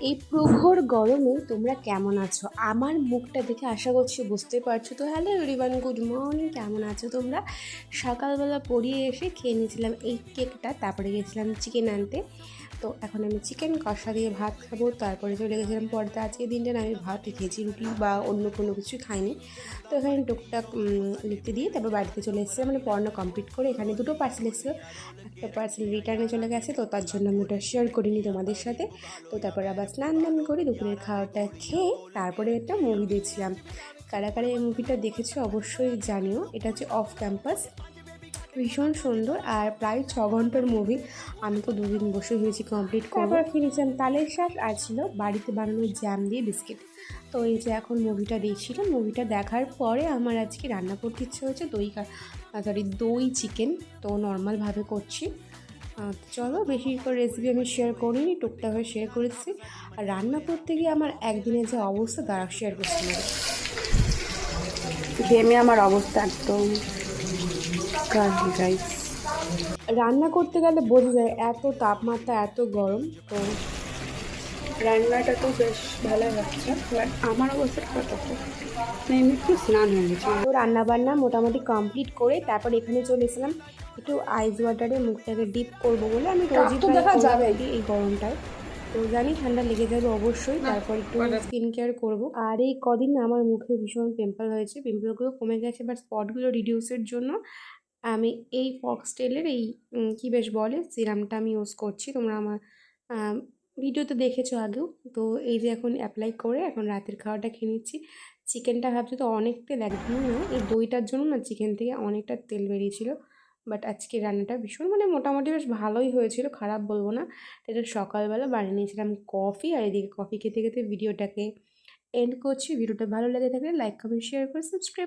এই প্রখর গরমে তোমরা কেমন আছো? আমার মুখটা দেখে আশা করছি বুঝতে পারছো। তো হ্যালো এভরিওয়ান, গুড মর্নিং। কেমন আছো তোমরা? সকালবেলা পড়িয়ে এসে খেয়ে নিয়েছিলাম এই কেকটা, তারপরে গেছিলাম চিকেন আনতে। তো এখন আমি চিকেন কষা দিয়ে ভাত খাবো। তারপরে চলে গেছিলাম পড়তে। আজকে দিনটা আমি ভাতই খেয়েছি, রুটি বা অন্য কোনো কিছু খাইনি। তো এখানে টুকটাক লিখতে দিয়ে তারপর বাড়িতে চলে এসেছিলাম, মানে পড়ানো কমপ্লিট করে। এখানে দুটো পার্সেল এসেছিলো, একটা পার্সেল রিটার্নে চলে গেছে, তো তার জন্য আমি ওটা শেয়ার করিনি তোমাদের সাথে। তো তারপরে আবার স্নান দান করে দুপুরের খাওয়াটা খেয়ে তারপরে একটা মুভি দেখছিলাম। কারা কারা এই মুভিটা দেখেছো অবশ্যই জানিও। এটা হচ্ছে অফ ক্যাম্পাস, ভীষণ সুন্দর আর প্রায় 6 ঘন্টার মুভি। আমি তো দুদিন বসে হয়েছি কমপ্লিট করবো। তারপর কিনেছিলাম তালের শাঁস আর ছিল বাড়িতে বানানো জ্যাম দিয়ে বিস্কিট। তো এই যে এখন মুভিটা দেখছিলাম, মুভিটা দেখার পরে আমার আজকে রান্না করতে ইচ্ছে হয়েছে দই চিকেন। তো নর্মালভাবে করছি। চলো, বেশি করে রেসিপি আমি শেয়ার করিনি, টুকটাক শেয়ার করেছি। আর রান্না করতে গিয়ে আমার একদিনের যে অবস্থা তারা শেয়ার করছি না, ঘেমে আমার অবস্থা একদম গাইস। রান্না করতে গেলে বোঝা যায় এত তাপমাত্রা, এত গরম। তো রান্নাটা তো বেশ ভালোই হচ্ছে, বাট আমার অবস্থাটা কত এমনি একটু স্নান হয়ে গেছে। তো রান্নাবান্না মোটামুটি কমপ্লিট করে তারপর এখানে চলে এসেছিলাম একটু আইস ওয়াটারে মুখটাকে ডিপ করবো বলে। আমি রোজই তো প্রায় দেখা করে যাবে। থাকি এই গরমটায়। তো জানি ঠান্ডা লেগে যাবে অবশ্যই, তারপর একটু স্কিন কেয়ার করবো। আর এই কদিন না আমার মুখে ভীষণ পিম্পল হয়েছে, পিম্পলগুলো কমে গেছে, বাট স্পটগুলো রিডিউসের জন্য আমি এই ফক্সটেলের এই কী বেশ বলে সিরামটা আমি ইউজ করছি। তোমরা আমার ভিডিওতে দেখেছো আগেও। তো এই যে এখন অ্যাপ্লাই করে এখন রাতের খাওয়াটা খেয়ে নিচ্ছি। চিকেনটা ভাবছি তো অনেক তেল, একদমই না। এই দইটার জন্য না চিকেন থেকে অনেকটা তেল বেরিয়েছিল। বাট আজকে রান্নাটা ভীষণ মানে মোটামুটি বেশ ভালোই হয়েছিল, খারাপ বলবো না। এটা সকালবেলা বানিয়ে নিয়েছিলাম কফি, আর এদিকে কফি খেতে খেতে ভিডিওটাকে এন্ড করছি। ভিডিওটা ভালো লেগে থাকলে লাইক কমেন্ট শেয়ার করে সাবস্ক্রাইব।